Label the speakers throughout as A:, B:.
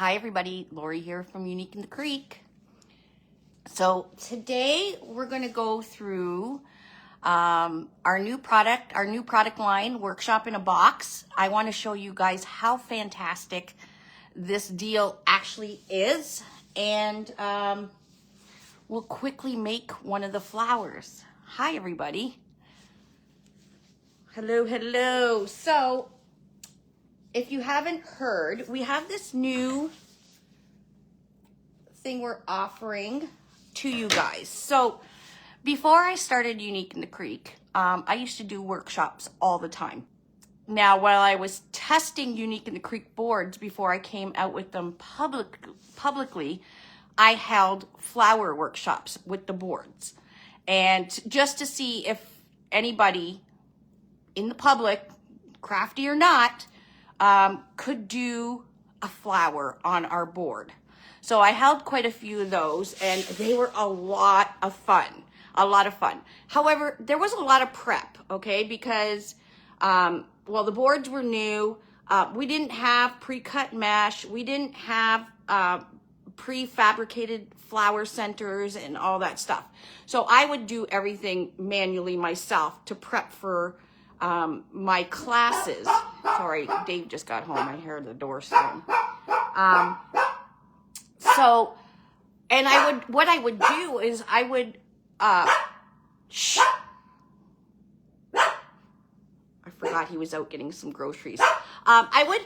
A: Hi everybody, Lori here from Unique in the Creek. So today we're going to go through our new product line, Workshop in a Box. I want to show you guys how fantastic this deal actually is, and we'll quickly make one of the flowers. Hi everybody. Hello. So if you haven't heard, we have this new thing we're offering to you guys. So before I started Unique in the Creek, I used to do workshops all the time. Now, while I was testing Unique in the Creek boards before I came out with them publicly, I held flower workshops with the boards. And just to see if anybody in the public, crafty or not, could do a flower on our board. So I held quite a few of those, and they were a lot of fun. However, there was a lot of prep, okay, because well, the boards were new. We didn't have pre-cut mesh. We didn't have prefabricated flower centers and all that stuff. So I would do everything manually myself to prep for my classes. Sorry, Dave just got home. I heard the door slam. So, and what I would do is I would, I forgot he was out getting some groceries. I would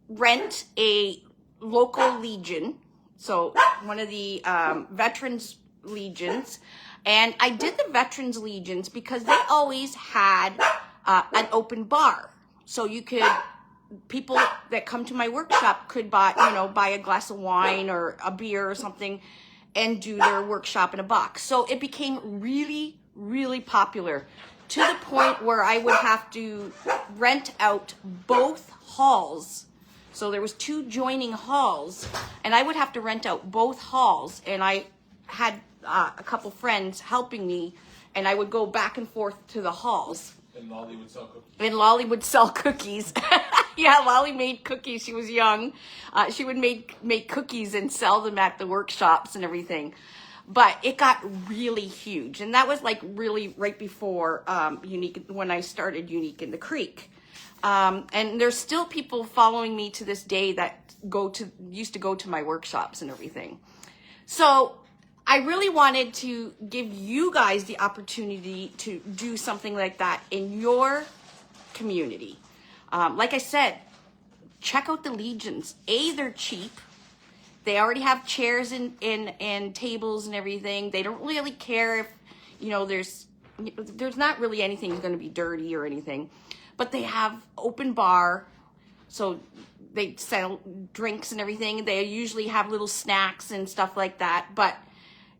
A: rent a local legion. So one of the Veterans Legions. And I did the Veterans Legions because they always had an open bar. So you could, people that come to my workshop could buy a glass of wine or a beer or something and do their workshop in a box. So it became really, really popular to the point where I would have to rent out both halls. So there was 2 joining halls, and I would have to rent out both halls. And I had a couple friends helping me, and I would go back and forth to the halls.
B: And Lolly would sell cookies.
A: Yeah, Lolly made cookies. She was young. She would make cookies and sell them at the workshops and everything. But it got really huge. And that was like really right before when I started Unique in the Creek. And there's still people following me to this day that used to go to my workshops and everything. So I really wanted to give you guys the opportunity to do something like that in your community. Like I said, check out the Legions. They're cheap. They already have chairs and tables and everything. They don't really care if, there's not really anything going to be dirty or anything. But they have open bar, so they sell drinks and everything. They usually have little snacks and stuff like that.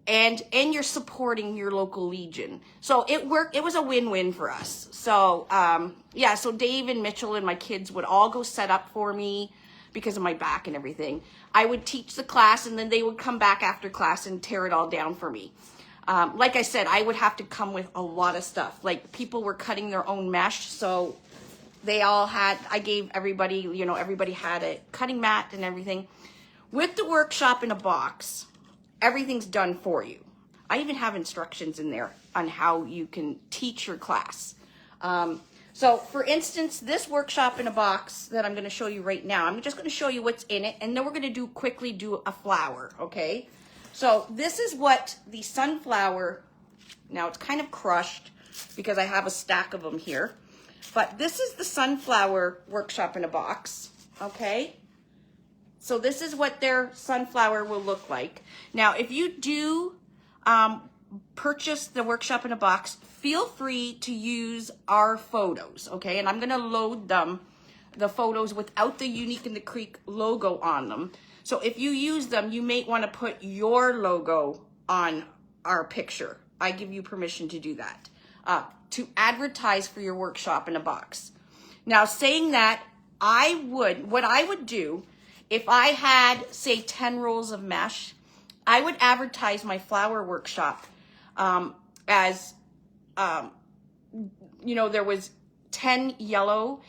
A: And you're supporting your local Legion. So it worked. It was a win-win for us. So, yeah, so Dave and Mitchell and my kids would all go set up for me because of my back and everything. I would teach the class, and then they would come back after class and tear it all down for me. Like I said, I would have to come with a lot of stuff. Like, people were cutting their own mesh, so they all had, I gave everybody, everybody had a cutting mat and everything. With the Workshop in a Box, everything's done for you. I even have instructions in there on how you can teach your class. So for instance, this Workshop in a Box that I'm going to show you right now, I'm just going to show you what's in it, and then we're going to quickly do a flower, okay? So this is what the sunflower, now it's kind of crushed because I have a stack of them here, but this is the sunflower Workshop in a Box, okay? So this is what their sunflower will look like. Now, if you do purchase the Workshop in a Box, feel free to use our photos, okay? And I'm gonna load the photos without the Unique in the Creek logo on them. So if you use them, you may wanna put your logo on our picture. I give you permission to do that, to advertise for your Workshop in a Box. Now, saying that, what I would do, if I had, say, 10 rolls of mesh, I would advertise my flower workshop as, there was 10 yellow,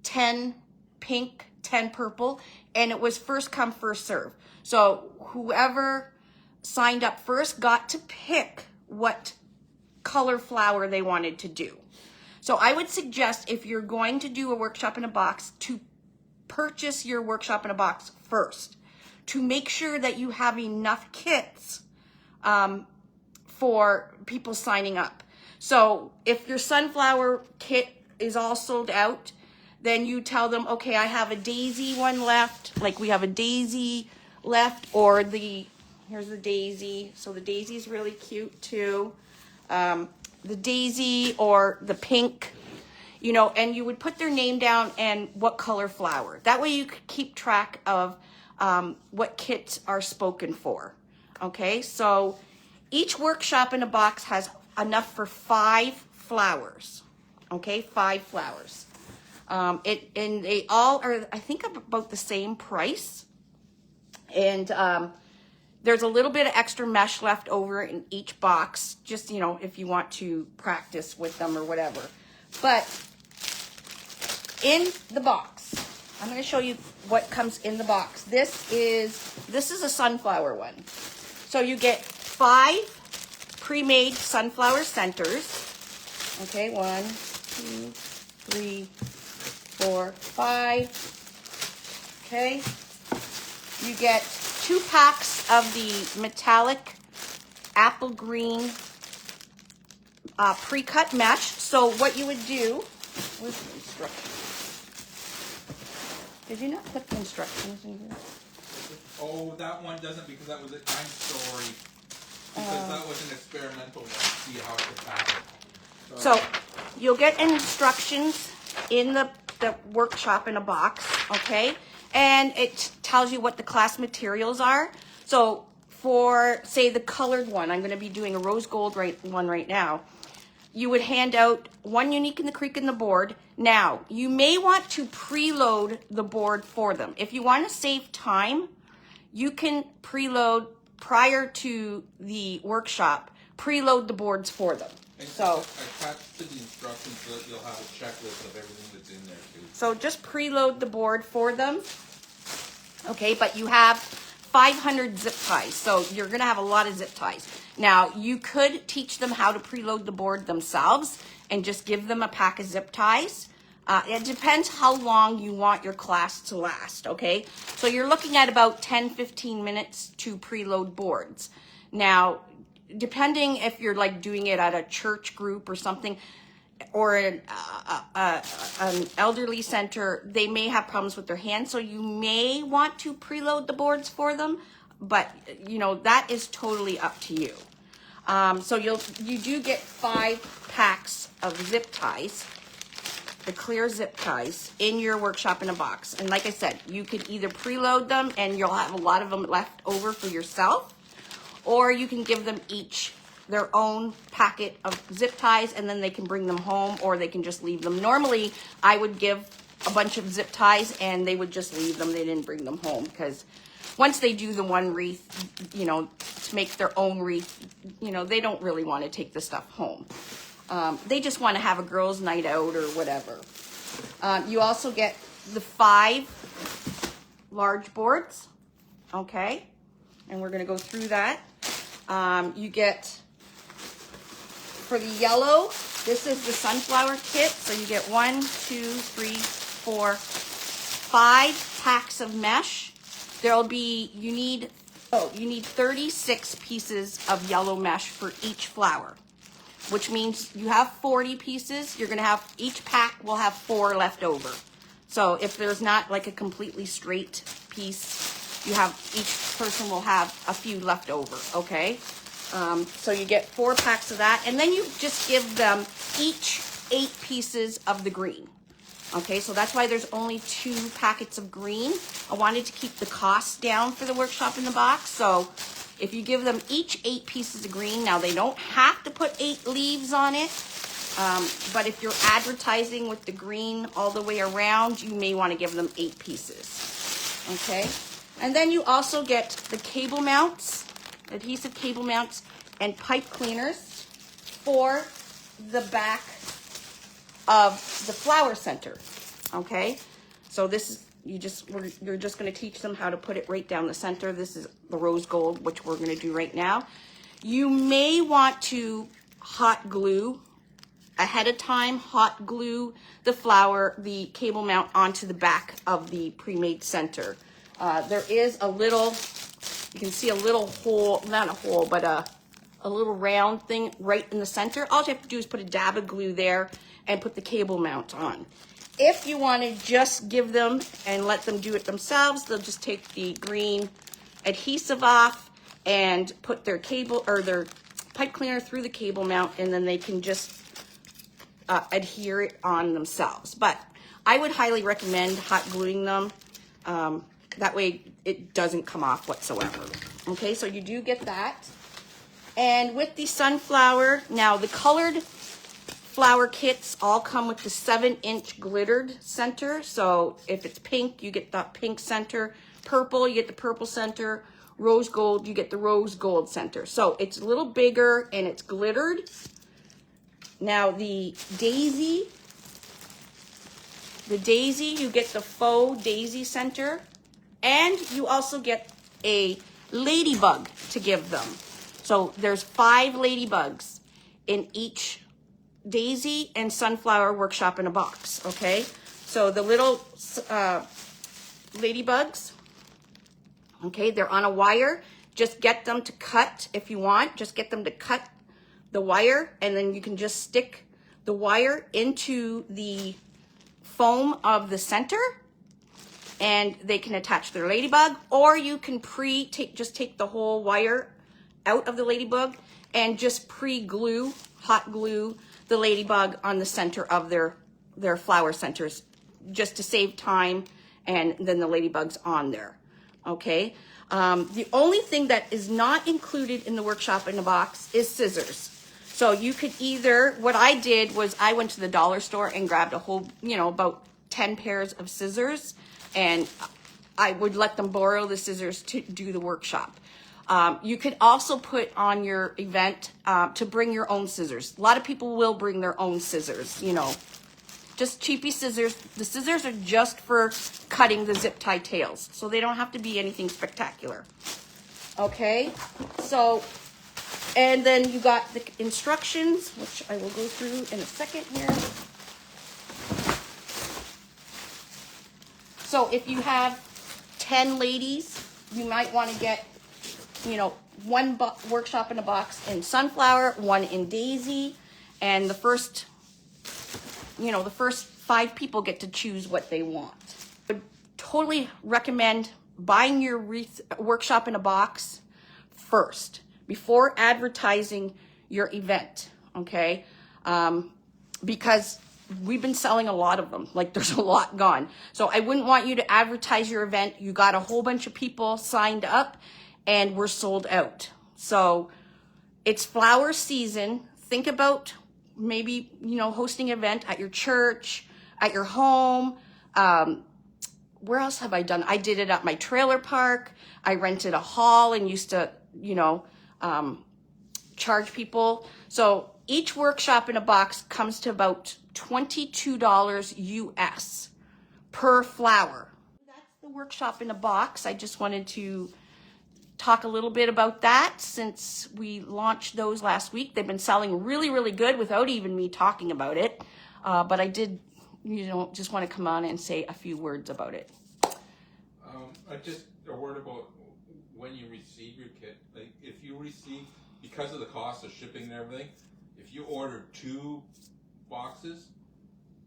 A: 10 pink, 10 purple, and it was first come, first serve. So whoever signed up first got to pick what color flower they wanted to do. So I would suggest, if you're going to do a workshop in a box, to purchase your workshop in a box first, to make sure that you have enough kits for people signing up. So if your sunflower kit is all sold out, then you tell them, okay, I have a daisy one left, like we have a daisy left, or here's the daisy. So the daisy is really cute too. The daisy or the pink, you know, and you would put their name down and what color flower. That way you could keep track of what kits are spoken for. Okay, so each workshop in a box has enough for 5 flowers. Okay, 5 flowers. And they all are, I think, about the same price. And there's a little bit of extra mesh left over in each box, just, you know, if you want to practice with them or whatever. But in the box, I'm going to show you what comes in the box. This is a sunflower one. So you get 5 pre-made sunflower centers. Okay, 1, 2, 3, 4, 5. Okay. You get 2 packs of the metallic apple green pre-cut mesh. So what you would do, where's the instructions? Did you not put the instructions in here?
B: Oh, that one doesn't, because that was a 9-story. Because that was an experimental one to see how it could happen.
A: So you'll get instructions in the workshop in a box, okay? And it tells you what the class materials are. So for, say, the colored one, I'm going to be doing a rose gold one right now. You would hand out 1 Unique in the Creek in the board. Now, you may want to preload the board for them. If you want to save time, you can preload prior to the workshop, preload the boards for them.
B: And
A: so
B: attached to the instructions so that you'll have a checklist of everything that's in there too.
A: So just preload the board for them. Okay, but you have 500 zip ties, so you're going to have a lot of zip ties. Now, you could teach them how to preload the board themselves and just give them a pack of zip ties. It depends how long you want your class to last, okay? So you're looking at about 10-15 minutes to preload boards. Now, depending if you're like doing it at a church group or something, or an elderly center, they may have problems with their hands, so you may want to preload the boards for them, but you know, that is totally up to you. So you do get 5 packs of zip ties, the clear zip ties, in your workshop in a box. And like I said, you could either preload them and you'll have a lot of them left over for yourself, or you can give them each their own packet of zip ties, and then they can bring them home, or they can just leave them. Normally, I would give a bunch of zip ties and they would just leave them. They didn't bring them home, because once they do the one wreath, you know, to make their own wreath, you know, they don't really want to take the stuff home. They just want to have a girls' night out or whatever. You also get the 5 large boards, okay? And we're going to go through that. You get, for the yellow, this is the sunflower kit. So you get 1, 2, 3, 4, 5 packs of mesh. There'll be, you need 36 pieces of yellow mesh for each flower, which means you have 40 pieces. You're going to have, each pack will have 4 left over. So if there's not like a completely straight piece, you have, each person will have a few left over, okay? So you get 4 packs of that, and then you just give them each 8 pieces of the green. Okay, so that's why there's only 2 packets of green. I wanted to keep the cost down for the workshop in the box, so if you give them each 8 pieces of green, now they don't have to put 8 leaves on it, but if you're advertising with the green all the way around, you may want to give them 8 pieces, okay? And then you also get the cable mounts, adhesive cable mounts, and pipe cleaners for the back of the flower center, okay? So this is you're just going to teach them how to put it right down the center. This is the rose gold, which we're going to do right now. You may want to hot glue ahead of time, hot glue the cable mount onto the back of the pre-made center. There is a little, you can see a little hole, not a hole, but a little round thing right in the center. All you have to do is put a dab of glue there and put the cable mount on. If you want to just give them and let them do it themselves, they'll just take the green adhesive off and put their cable or their pipe cleaner through the cable mount, and then they can just adhere it on themselves. But I would highly recommend hot gluing them. That way it doesn't come off whatsoever. Okay, so you do get that. And with the sunflower, now the colored flower kits all come with the 7-inch glittered center. So if it's pink, you get that pink center. Purple, you get the purple center. Rose gold, you get the rose gold center. So it's a little bigger and it's glittered. Now the daisy, you get the faux daisy center. And you also get a ladybug to give them. So there's 5 ladybugs in each daisy and sunflower workshop in a box, okay? So the little ladybugs, okay, they're on a wire. Just get them to cut if you want. Just get them to cut the wire, and then you can just stick the wire into the foam of the center, and they can attach their ladybug, or you can just take the whole wire out of the ladybug and just pre-glue, hot glue the ladybug on the center of their flower centers, just to save time, and then the ladybug's on there, okay? The only thing that is not included in the workshop in the box is scissors. So you could either, what I did was I went to the dollar store and grabbed a whole, about 10 pairs of scissors, and I would let them borrow the scissors to do the workshop. You could also put on your event to bring your own scissors. A lot of people will bring their own scissors, just cheapy scissors. The scissors are just for cutting the zip tie tails, so they don't have to be anything spectacular. Okay, so, and then you got the instructions, which I will go through in a second here. So if you have 10 ladies, you might want to get, one workshop in a box in sunflower, one in daisy, and the first 5 people get to choose what they want. I would totally recommend buying your wreath workshop in a box first before advertising your event, okay? Because we've been selling a lot of them. Like, there's a lot gone. So I wouldn't want you to advertise your event. You got a whole bunch of people signed up and we're sold out. So it's flower season. Think about maybe, hosting an event at your church, at your home. Where else have I done? I did it at my trailer park. I rented a hall and used to, charge people. So each workshop in a box comes to about $22 US per flower. That's the workshop in a box. I just wanted to talk a little bit about that since we launched those last week. They've been selling really, really good without even me talking about it. But I did, just want to come on and say a few words about it.
B: Just a word about when you receive your kit. Like, if you receive, because of the cost of shipping and everything, if you order 2 boxes,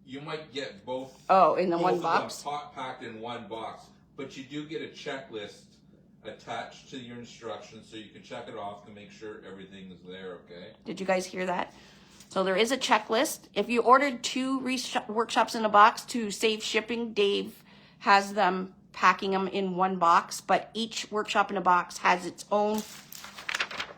B: you might get both. Oh, in the one box? Packed in one box. But you do get a checklist attached to your instructions, so you can check it off to make sure everything is there, okay? Did you guys hear that? So there is a checklist. If you ordered 2 workshops in a box to save shipping, Dave has them packing them in one box, but each workshop in a box has its own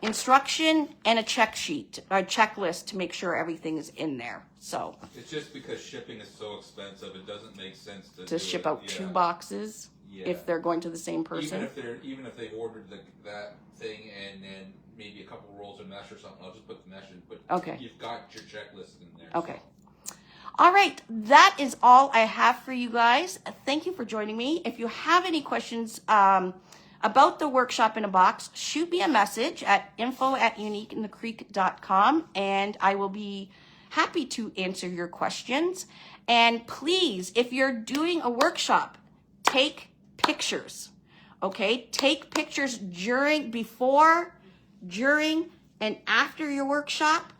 B: instruction and a check sheet, a checklist to make sure everything is in there. So it's just because shipping is so expensive, it doesn't make sense to ship out 2 boxes if they're going to the same person. Even if they ordered that thing and then maybe a couple rolls of mesh or something, I'll just put the mesh in. But okay, you've got your checklist in there. Okay. So.
A: All right, that is all I have for you guys. Thank you for joining me. If you have any questions about the workshop in a box, shoot me a message at info@uniqueinthecreek.com, and I will be happy to answer your questions. And please, if you're doing a workshop, take pictures, okay? Take pictures before, during, and after your workshop,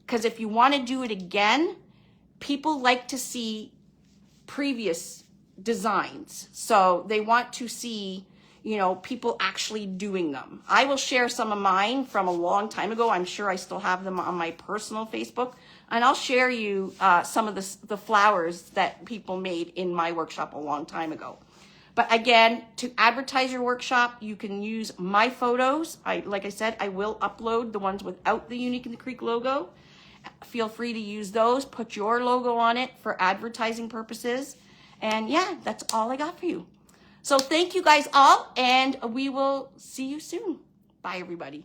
A: because if you want to do it again, people like to see previous designs. So they want to see, people actually doing them. I will share some of mine from a long time ago. I'm sure I still have them on my personal Facebook. And I'll share you some of the flowers that people made in my workshop a long time ago. But again, to advertise your workshop, you can use my photos. Like I said, I will upload the ones without the Unique in the Creek logo. Feel free to use those. Put your logo on it for advertising purposes. And yeah, that's all I got for you. So thank you guys all, and we will see you soon. Bye, everybody.